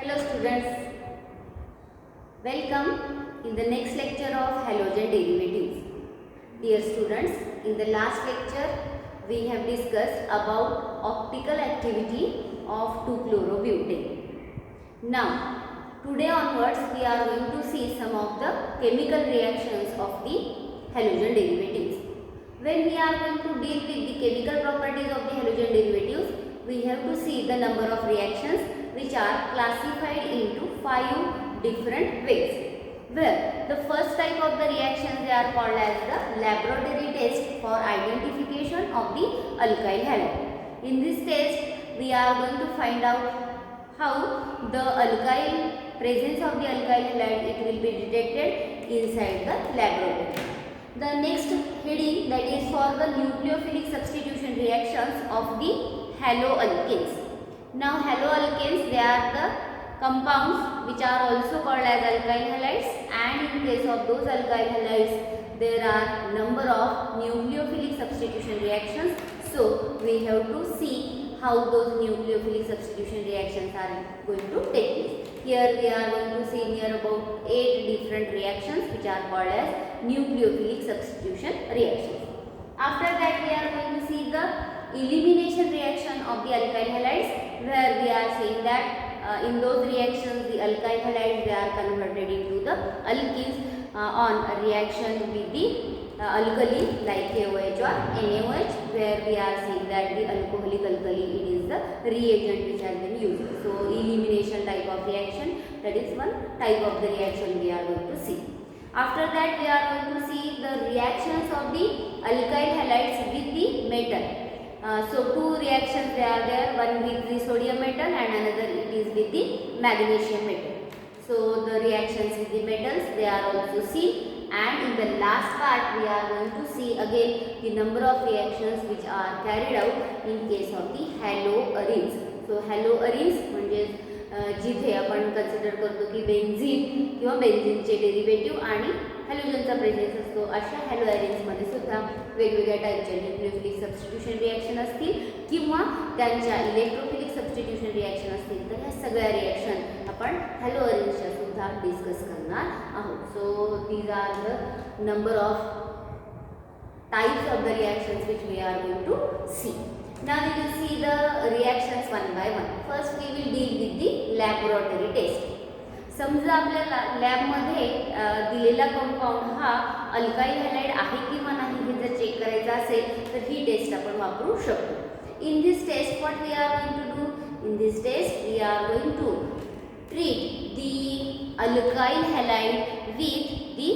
Hello students, welcome in the next lecture of halogen derivatives. Dear students, in the last lecture we have discussed about optical activity of 2-chlorobutane. Now, today onwards we are going to see some of the chemical reactions of the halogen derivatives. When we are going to deal with the chemical properties of the halogen derivatives, we have to see the number of reactions which are classified into 5 different ways. Where the first type of the reactions they are called as the laboratory test for identification of the alkyl halide. In this test, we are going to find out how the presence of the alkyl halide it will be detected inside the laboratory. The next heading, that is for the nucleophilic substitution reactions of the haloalkanes. Now haloalkanes, they are the compounds which are also called as alkyl halides, and in case of those alkyl halides there are number of nucleophilic substitution reactions. So we have to see how those nucleophilic substitution reactions are going to take place. Here we are going to see near about 8 different reactions which are called as nucleophilic substitution reactions. After that we are going to see the elimination reaction of the alkyl halides, where we are saying that in those reactions the alkyl halides they are converted into the alkenes on a reaction with the alkali like KOH or NaOH, where we are saying that the alcoholic alkali it is the reagent which has been used. So elimination type of reaction, that is one type of the reaction we are going to see. After that we are going to see the reactions of the alkyl halides with the metal. So two reactions they are there, one with the sodium metal and another it is with the magnesium metal. So the reactions with the metals they are also seen, and in the last part we are going to see again the number of reactions which are carried out in case of the haloarenes. So haloarenes म्हणजे जिथे आपण consider करतो की benzene किंवा बेन्झीनचे derivative आणि हॅलोजनचा presence असतो, अशा हॅलोअरेन्समध्ये सुद्धा वेगवेगळ्या टाईपचे न्यूक्लियोफिलिक सबस्टिट्यूशन रिॲक्शन असतील किंवा त्यांच्या इलेक्ट्रोफिलिक सबस्टिट्यूशन रिॲक्शन असतील, तर ह्या सगळ्या रिॲक्शन आपण हॅलोअरेन्सच्या सुद्धा डिस्कस करणार आहोत. So these are the number of types of the reactions which we are going to see. Now we will see the reactions one by one. First we will deal with the laboratory test. समजा आपल्याला लॅबमध्ये दिलेला compound हा alkyl halide आहे किंवा नाही हे जर चेक करायचं असेल तर ही टेस्ट आपण वापरू शकतो. In this test what we are going to do? In this test we are going to treat the alkyl halide with the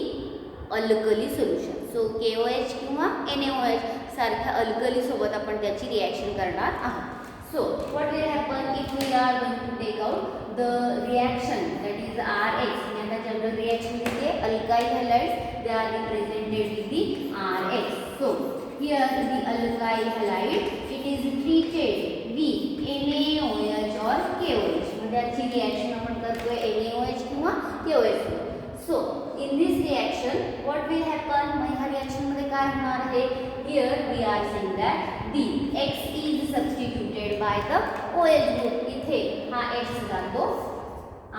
alkali solution. So KOH किंवा NaOH सारख्या अल्कली सोबत आपण त्याची रिॲक्शन करणार आहोत. So what will happen if we are going to take out the reaction, that is RH. आता general reaction मध्ये alkyl halides they are represented with the RH. So here the alkyl halide it is treated with NaOH or KOH. म्हणजे याची reaction आपण करतोय NaOH किंवा KOH. So in this reaction what will happen? ह्या reaction मध्ये काय होणार आहे? Here we are saying that the X is substituted by the OH group. इथे हा X जातो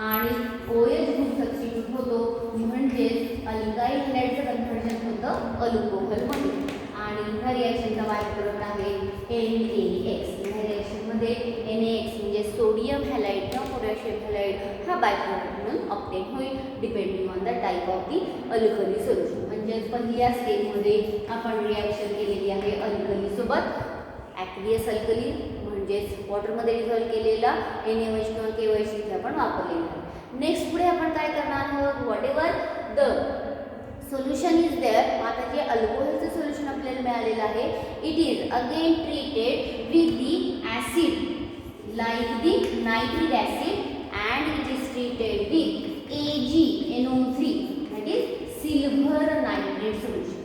आणि OH group सबस्टिट्यूट होतो, म्हणजे अल्काइल हॅलाइडचं कन्व्हर्जन होतं अल्कोहल मध्ये, आणि ह्या रिॲक्शनचा बाय प्रोडक्ट आहे NaX. ह्या रिॲक्शन मध्ये NaX म्हणजे सोडियम हॅलाइड किंवा पोटॅशियम हॅलाइड हा बाय प्रोडक्ट म्हणून ऑब्टेन होईल depending on the type of the alkali solution. म्हणजे पहिल्या स्टेजमध्ये आपण रिॲक्शन केलेली आहे अल्कली सोबत ॲक्वियस अल्कली म्हणजेच वॉटरमध्ये डिझॉल्व केलेला NaOH किंवा KOH इथे आपण वापरलेला आहे. नेक्स्ट पुढे आपण काय करणार आहोत? Whatever the solution is there. आता जे अल्कोहोलचं सोल्युशन आपल्याला मिळालेलं आहे it is again treated with the acid like the nitric acid and it is treated with AgNO3, that is silver nitrate solution.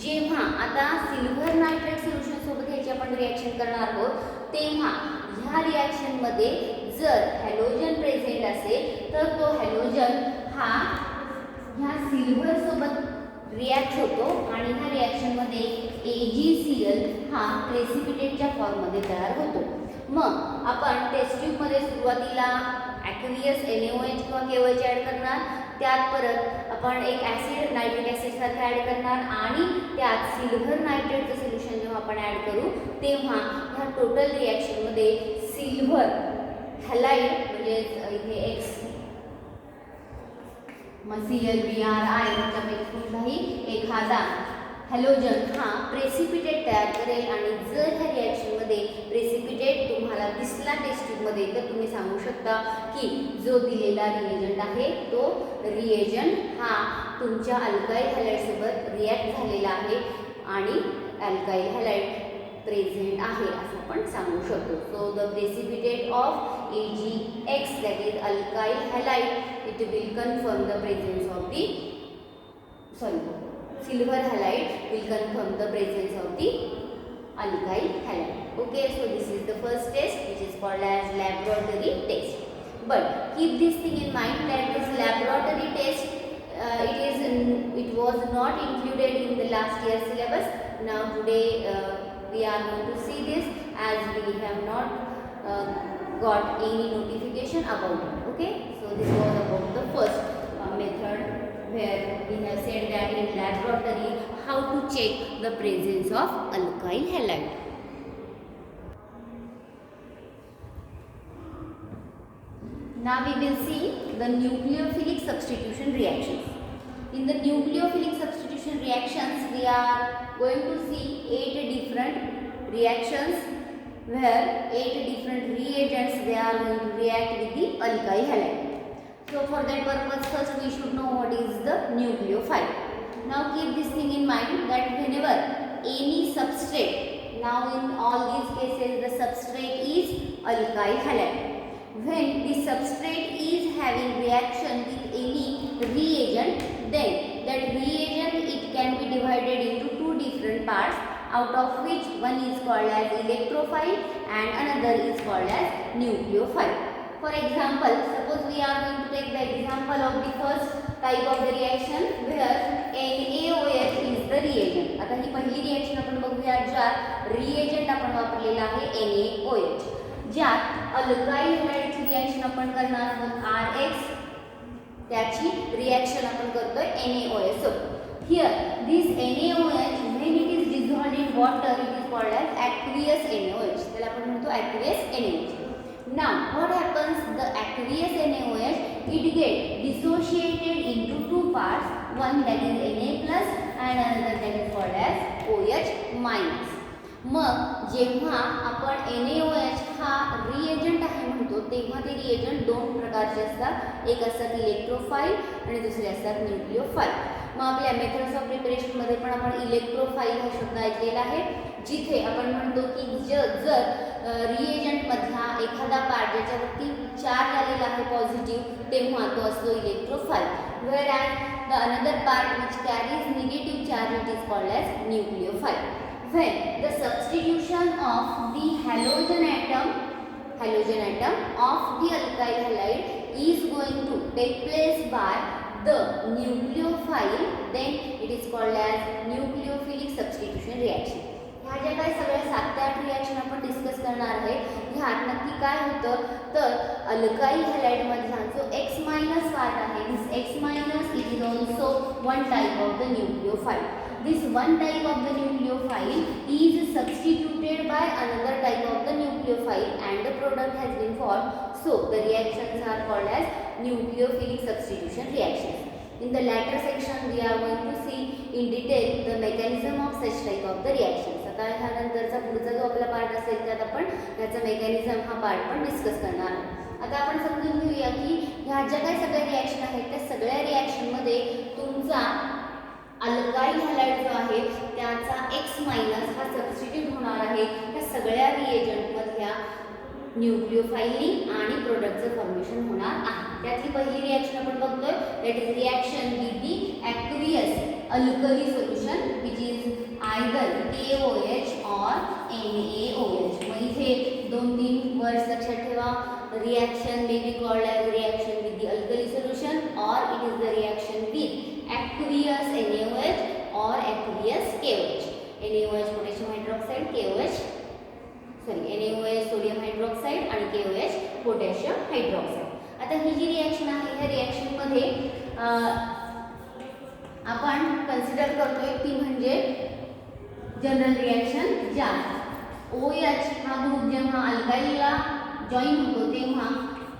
जेव्हा आता सिल्वर नायट्रेट सोल्युशन सोबत ह्याची आपण रिॲक्शन करणार आहोत, तेव्हा ह्या रिॲक्शन मध्ये जर हॅलोजन प्रेझेंट असेल तर तो हॅलोजन हा ह्या सिल्वर सोबत रिॲक्ट होतो आणि ह्या रिॲक्शन मध्ये AgCl हा प्रेसिपिटेटच्या फॉर्म मध्ये तयार होतो. मग आपण टेस्ट ट्यूबमध्ये सुरुवातीला ॲक्वियस NaOH किंवा KOH ॲड करणार, त्यात परत आपण एक ॲसिड नायट्रिक ॲसिडसारखं ॲड करणार आणि त्यात सिल्व्हर नायट्रेटचं सोल्युशन जेव्हा आपण ॲड करू तेव्हा ह्या टोटल रिॲक्शनमध्ये सिल्व्हर हॅलाइड म्हणजे इथे एक्स मग ClBrI त्यापैकी कुठलाही एखादा हॅलोजन हा प्रेसिपिटेट तयार करेल आणि जर ह्या रिॲक्शनमध्ये प्रेसिपिटेट तुम्हाला दिसला टेस्ट ट्यूबमध्ये तर तुम्ही सांगू शकता की जो दिलेला रिएजंट आहे तो रिएजंट हा तुमच्या अल्काइल हॅलाइडसोबत रिॲक्ट झालेला आहे आणि अल्काइल हॅलाइड प्रेझेंट आहे असं आपण सांगू शकतो. So the precipitate of AgX that is alkyl halide it will confirm the presence of the silver halide will confirm the presence of the alkyl halide. Okay, so this is the first test which is called as laboratory test. But keep this thing in mind that this laboratory test it was not included in the last year syllabus. Now today we are going to see this as we have not got any notification about it. Okay, so this was about the first method where we have said that in laboratory how to check the presence of alkyl halide. Now we will see the nucleophilic substitution reactions. In the nucleophilic substitution reactions we are going to see 8 different reactions where 8 different reagents they are going to react with the alkyl halide. So for that purpose first we should know what is the nucleophile. Now keep this thing in mind that whenever any substrate, now in all these cases the substrate is alkyl halide. When the substrate is having reaction with any reagent, then that reagent it can be divided into two different parts, out of which one is called as electrophile and another is called as nucleophile. For example, suppose we are going to take the example of the first type of the reaction where NaOH is the reagent. आता ही पहिली reaction आपण बघूया ज्यात reagent आपण वापरलेला आहे NaOH. ज्यात alkyl हॅलाइडची reaction आपण करणार आहोत RX, त्याची रिएक्शन आपण करतोय NaOH सोबत. Here this NaOH when it is dissolved in water it is called as aqueous NaOH. त्याला आपण म्हणतो aqueous NaOH. Now what happens, the aqueous NaOH it get dissociated into two parts, one that is Na plus and another that is called as OH minus. मग जेव्हा आपण NaOH हा reagent आहे म्हणतो तेव्हा ते रिएजंट दोन प्रकारचे असतात, एक असतात इलेक्ट्रोफाईल आणि दुसरे असतात न्यूक्लिओफाईल. मग आपल्या मेथड्स ऑफ प्रिपरेशनमध्ये पण आपण इलेक्ट्रोफाईल हा शब्द ऐकलेला आहे, जिथे आपण म्हणतो की जर रिएजंटमधला एखादा पार्ट ज्याच्यावरती चार्ज आलेला आहे पॉझिटिव्ह तेव्हा तो असतो इलेक्ट्रोफाईल, wear as the another part which carries negative charge it is called as nucleophile. When the substitution of the halogen atom of the alkyl halide is going to take place by the nucleophile, then it is called as nucleophilic substitution reaction. ह्या ज्या काही सगळ्या 7 ते 8 reaction आपण discuss करणार आहे ह्यात नक्की काय होतं तर अल्काइल हॅलाइड मधला जो X मायनस पार्ट आहे, this X minus it is also one type of the nucleophile. This one type of the nucleophile is substituted by another type of the nucleophile and the product has been formed. So the reactions are called as nucleophilic substitution reactions. In the latter section we are going to see in detail the mechanism of such type of the reactions. आता ह्यानंतरचा पुढचा जो आपला part असेल त्यात आपण ह्याचा mechanism हा part पण डिस्कस करणार आहोत. आता आपण समजून घेऊया की ह्या ज्या काही सगळ्या रिॲक्शन आहेत त्या सगळ्या रिॲक्शनमध्ये तुमचा अल्काइल हॅलाइड जो आहे त्याचा X मायनस हा सबस्टिट्यूट होणार आहे त्या सगळ्या रिएजंटमधल्या न्यूक्लिओफाईलनी आणि प्रोडक्टचं फॉर्मेशन होणार आहे. त्यातली पहिली रिॲक्शन आपण बघतोय that is reaction with the aqueous alkali solution which is either KOH or NaOH. मग इथे 2-3 वर्ड्स लक्षात ठेवा. Reaction may be called as reaction with the alkali solution और it is the reaction with aqueous NaOH or aqueous KOH. NaOH potassium hydroxide, NaOH sodium hydroxide KOH potassium hydroxide. आता ही जी reaction आहे ह्या रिॲक्शनमध्ये आपण consider करतोय ती म्हणजे general reaction ज्यात OH हा ग्रुप जेव्हा अल्काईलला जॉईन होतो तेव्हा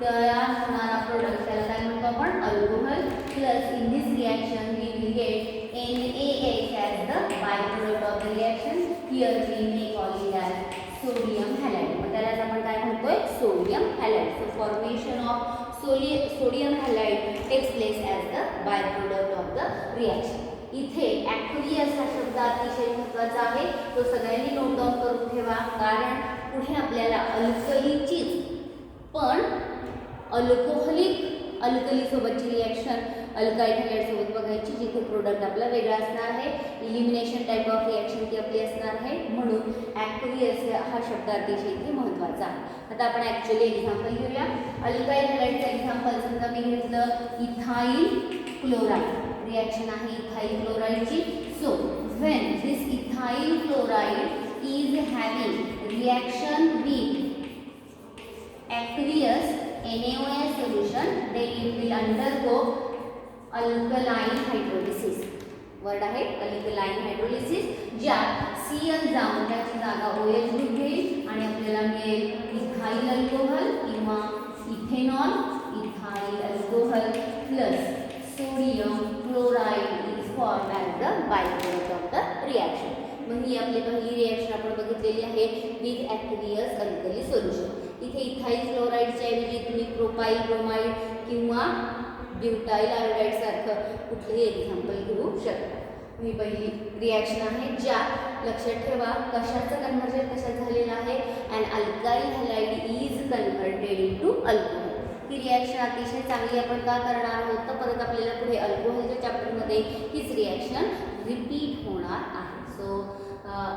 तयार होणारा प्रोडक्ट त्याला काय म्हणतो आपण alcohol. Plus in this reaction we will get NaH as the byproduct of the reaction. Here we may call it as sodium halide. मग त्यालाच आपण काय म्हणतोय sodium halide. So formation of sodium halide takes place as the byproduct of the reaction. इथे ॲक्व्हियस हा शब्द अतिशय महत्त्वाचा आहे. तो सगळ्यांनी नोट डाऊन करून ठेवा, कारण पुढे आपल्याला अल्कलीचीच पण अल्कली सोबतची रिॲक्शन अल्काइल हॅलाइड सोबत बघायची, जिथे प्रोडक्ट आपला वेगळा असणार आहे. इलिमिनेशन टाइप ऑफ रिॲक्शन ती आपली असणार आहे. म्हणून ॲक्व्हियस हा शब्द अतिशय इथे महत्त्वाचा आहे. आता आपण ॲक्च्युअली एक्झाम्पल घेऊया. अल्काइल हॅलाइडचं एक्झाम्पल समजा मी घेतलं इथाइल क्लोराईड. रिॲक्शन आहे इथाइल क्लोराईडची. So when this ethyl chloride is having reaction with aqueous NaOH solution, then it will undergo alkaline hydrolysis. Word आहे अल्कलाइन हायड्रोलिसिस, ज्यात Cl जाऊन त्याची जागा OH ग्रुप घेईल आणि आपल्याला मिळेल इथाइल अल्कोहल किंवा ethanol. Ethyl alcohol plus sodium chloride is formed as the by-product of the reaction. मग ही आपली पहिली रिॲक्शन आपण बघितलेली आहे विथ ॲक्व्हियस अल्कली सोल्युशन. इथे इथाइल क्लोराईडच्या ऐवजी तुम्ही प्रोपाइल ब्रोमाइड किंवा ब्युटाइल आयोडाइड सारखं कुठलेही एक्झाम्पल घेऊ शकता. ही पहिली रिॲक्शन आहे ज्यात लक्षात ठेवा कशाचं कन्व्हर्जन कशात झालेलं आहे. And alkyl halide is converted into alcohol. He reaction अतिशय चांगली आपण का करणार आहोत तर परत आपल्याला पुढे अल्कोहलच्या चॅप्टरमध्ये हीच रिॲक्शन रिपीट होणार आहे. So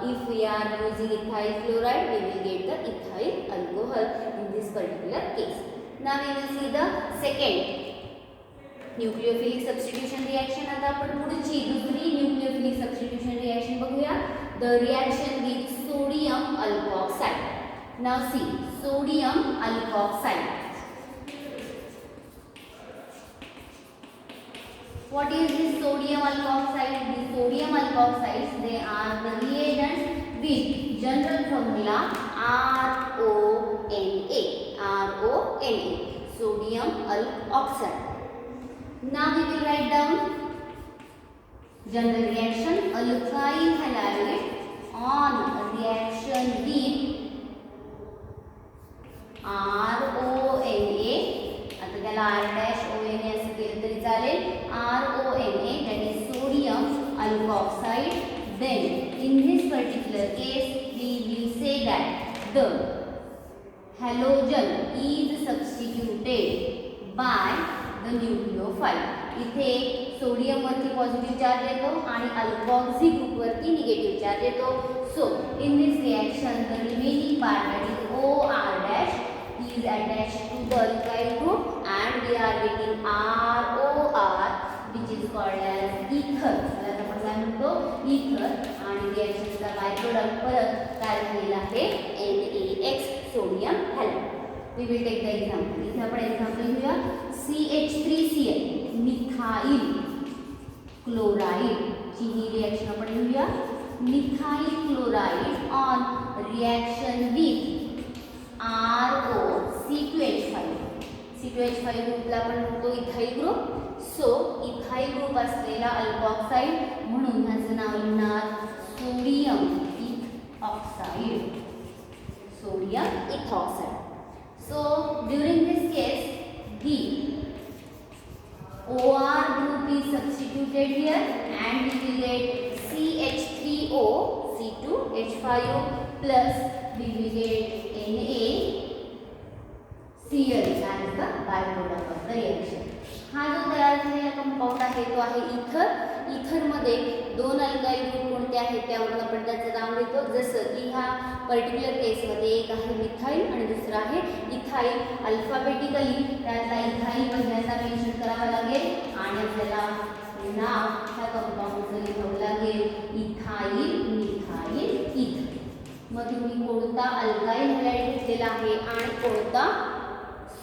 if we are using ethyl chloride, we will get the ethyl alcohol in this particular case. Now we will see the second nucleophilic substitution reaction. आता आपण पुढची दुसरी nucleophilic substitution reaction बघूया. The reaction with sodium alkoxide. Now see sodium alkoxide. What is this sodium alkoxide? The sodium alkoxides, they are the reagents with general formula RONA. Sodium alkoxide. Now we will write down general reaction. Alkyl halide on reaction with RONA. आता त्याला R-ONA असं केलं तरी चालेल. RONA, that is sodium alkoxide. Then in this particular case we will say that the halogen is substituted by the nucleophile. इथे sodium वरती positive charge येतो आणि अल्कोक्सी ग्रुप वरती निगेटिव्ह चार्ज येतो. So in this reaction the remaining part, that is OR dash, is attached to the alkyl group and we are getting ROR, which is called as ether. त्याला आपण काय म्हणतो ether. आणि रिॲक्शनचा by product परत काय झालेला आहे NaX, sodium halide. We will take the example. इथे आपण एक्झाम्पल घेऊया. CH3Cl, मिथाइल क्लोराईड ची ही रिॲक्शन आपण घेऊया. Methyl chloride on reaction with RO C2H5. C2H5 ग्रुपला आपण म्हणतो ethyl group. So ethyl group असलेला अल्कोक्साइड म्हणून ह्याचं नाव लिहिणार sodium ethoxide. Sodium ethoxide. So during this case, the OR group is substituted here and we will get CH3O, C2H5O plus we will get NaCl as the byproduct of the reaction. हा जो तयार झालेला compound आहे तो आहे इथर. इथरमध्ये दोन alkyl group कोणते आहेत त्यावरून आपण त्याचं नाव देतो. जसं की ह्या पर्टिक्युलर केसमध्ये एक आहे मिथाइल आणि दुसरा आहे इथाइल. अल्फाबेटिकली त्यातला इथाइल पहिल्यांदा मेन्शन करावा लागेल आणि आपल्याला नाव ह्या कंपाऊंडचं लिहावं लागेल इथाइल मिथाइल इथर. मग तुम्ही कोणता अल्काईल हॅलाइड घेतलेला आहे आणि कोणता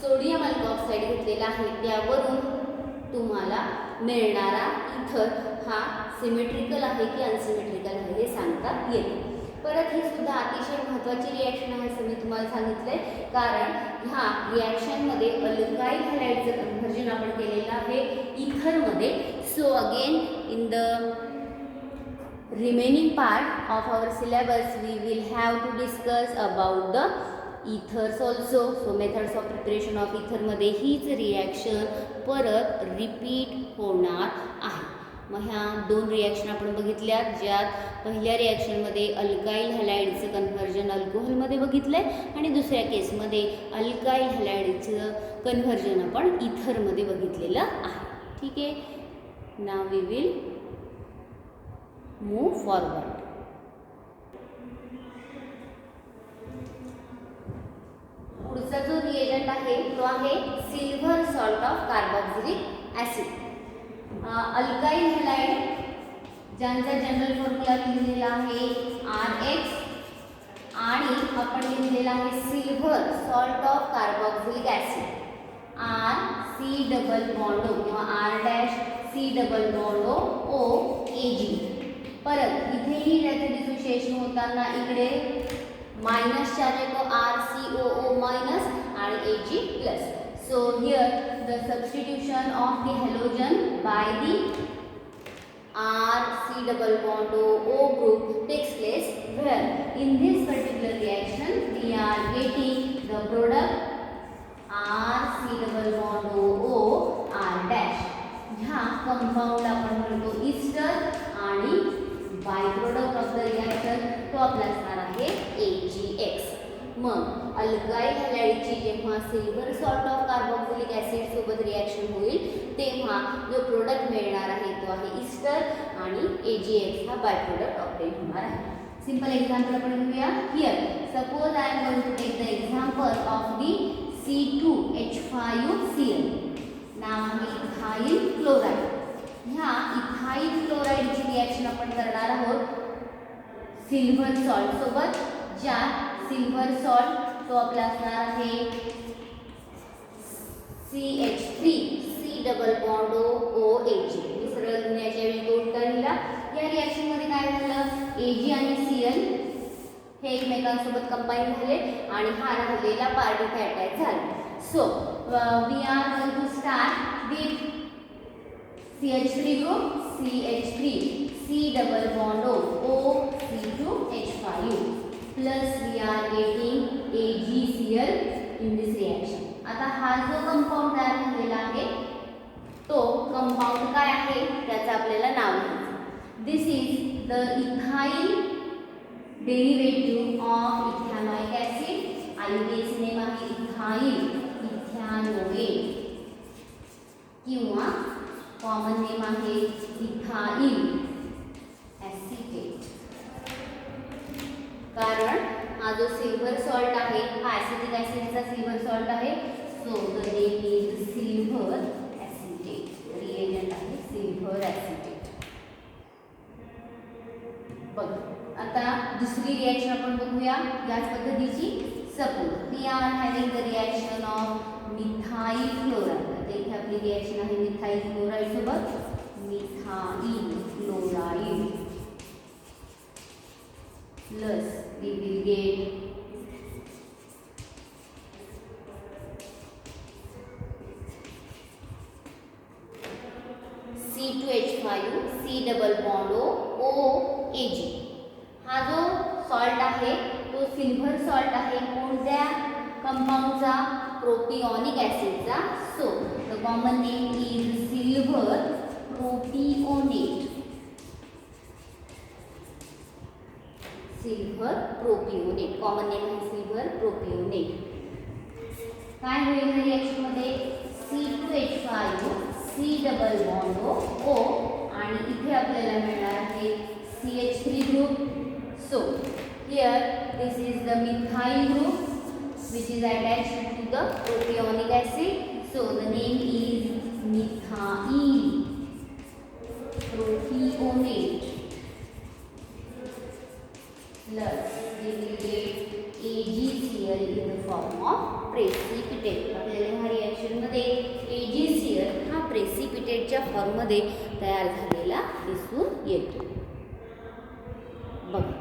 सोडियम अल्कॉक्साइड घेतलेला आहे त्यावरून तुम्हाला मिळणारा इथर हा सिमेट्रिकल आहे की अनसिमेट्रिकल आहे हे सांगता येते. परत ही सुद्धा अतिशय महत्त्वाची रिॲक्शन आहे असं मी तुम्हाला सांगितलंय, कारण ह्या रिॲक्शनमध्ये अल्काईल हॅलाइडचं कन्व्हर्जन आपण केलेलं आहे इथरमध्ये. So again in the remaining part of our syllabus we will have to discuss about the ethers also. So methods of preparation of ether मध्ये हीच रिॲक्शन परत रिपीट होणार आहे. मग ह्या दोन रिॲक्शन आपण बघितल्या, ज्यात पहिल्या रिॲक्शनमध्ये अल्काईल हॅलाइडचं कन्व्हर्जन अल्कोहोलमध्ये बघितलं आहे आणि दुसऱ्या केसमध्ये अल्काईल हॅलाइडचं कन्व्हर्जन आपण इथरमध्ये बघितलेलं आहे. ठीक आहे. Now we will move forward. पुढचा जो रिएजंट आहे तो आहे silver salt of carboxylic acid. Alkyl halide ज्यांचा जनरल फॉर्म्युला लिहिलेला आहे RX आणि आपण लिहिलेला आहे silver salt of carboxylic acid RC double bond O किंवा R' C double bond O AG. परत इथेही त्याचे डिसोसिएशन होताना इकडे मायनस चार्ज येतो RCOO मायनस आणि AG plus. So here the substitution of the halogen by the RC double bond O group takes place where in this particular reaction we are getting the product RC double bond O R'. ह्या compound आपण म्हणतो Easter आणि by product of the reaction तो आपला असणार आहे AgX. मग alkyl हॅलाइडची जेव्हा silver salt of carboxylic acid सोबत रिॲक्शन होईल तेव्हा जो प्रोडक्ट मिळणार आहे तो आहे ईस्टर आणि AgX हा बाय प्रोडक्ट ऑब्टेन होणार आहे. सिंपल एक्झाम्पल आपण घेऊया. Here suppose I am going to take the example of the C2H5Cl. नाव आहे इथाइल क्लोराईड. ह्या इथाइल क्लोराईडची रिॲक्शन आपण करणार आहोत सिल्वर सॉल्ट सोबत, ज्या सिल्वर सॉल्ट तो आपला असणार आहे CH3 C double bond O AG. मी सरळ लिहिण्याच्या वेळी तो उलटा लिहिला. या रिॲक्शनमध्ये काय झालं, AG आणि Cl हे एकमेकांसोबत कंबाईन झाले आणि हा राहिलेला पार्ट इथे अटॅच झाला. So we are going to start with CH3 group CH3 C double bond O C2H5 plus we are getting AgCl in this reaction. आता हा जो कंपाऊंड तयार झालेला आहे तो कंपाऊंड काय आहे त्याचं आपल्याला नाव घ्यायचं. This is the ethyl derivative of ethanoic acid. IUPAC name आहे इथाइल इथॅनोएट किंवा कॉमन नेम आहे इथाइल ॲसिटेट. कारण हा जो सिल्वर सॉल्ट आहे हा ॲसिटिक ॲसिडचा सिल्वर सॉल्ट आहे. So the name is silver acetate. Reagent आहे सिल्वर ॲसिटेट. बघ आता दुसरी रिॲक्शन आपण बघूया याच पद्धतीची. Suppose we are having the reaction of methyl chloride. आता इथे आपली रिॲक्शन आहे मिथाइल क्लोराईड सोबत methyl chloride plus we will get C2H5 C double bond O AG. हा जो सॉल्ट आहे तो सिल्वर सॉल्ट आहे कोणत्या कंपाऊंडचा, प्रोपिओनिक ॲसिडचा. So the common name is silver propionate. Silver propionate common name आहे सिल्वर प्रोपिओनेट. काय होईल या रिॲक्शनमध्ये C2H5 C double bond O आणि इथे आपल्याला मिळणार आहे CH3 group. So here this is the methyl group which is attached to the propionic acid. So the name is methyl propionate. plus we will get AgCl in the form of precipitate. आपल्याला ह्या reaction मध्ये AgCl हा प्रेसिपिटेटच्या form मध्ये तयार झालेला दिसून येतो. बघा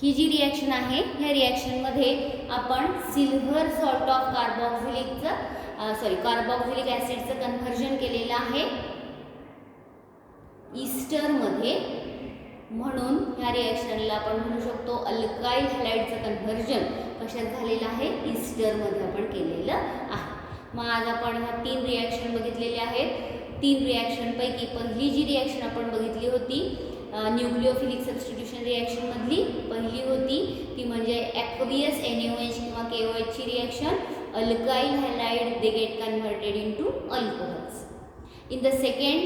ही जी रिएक्शन आहे ह्या रिएक्शन मध्ये आपण सिल्वर सॉल्ट ऑफ कार्बोक्सिलिक ऍसिडचं कन्व्हर्जन केलेलं आहे ईस्टर मध्ये. म्हणून ह्या रिएक्शनला आपण म्हणू शकतो अल्काइल हॅलाइडचं कन्व्हर्जन कशात झालेलं आहे, ईस्टर मध्ये आपण केलेलं आहे. मग आज आपण ह्या 3 रिएक्शन बघितलेले आहेत. 3 रिएक्शन पैकी पहिली जी रिएक्शन आपण बघितली होती न्यूक्लिओफिलिक सबस्टिट्यूशन रिएक्शन मधली पहिली होती ती म्हणजे ॲक्वियस NaOH किंवा KOH ची reaction. Alkyl halide they get converted into alcohols. In the second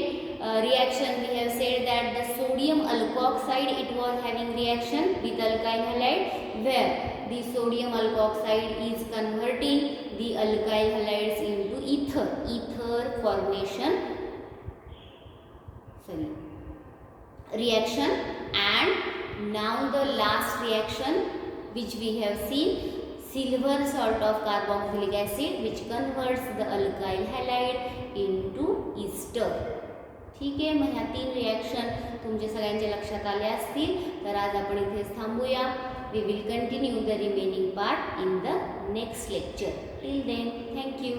reaction we have said that the sodium alkoxide it was having reaction with alkyl halide where the sodium alkoxide is converting the alkyl halides into ether formation reaction. And now the last reaction which we have seen silver salt of carboxylic acid which converts the alkyl halide into ester. ठीक आहे. मग ह्या 3 reaction तुमच्या सगळ्यांच्या लक्षात आल्या असतील. तर आज आपण इथेच थांबूया. We will continue the remaining part in the next lecture. Till then thank you.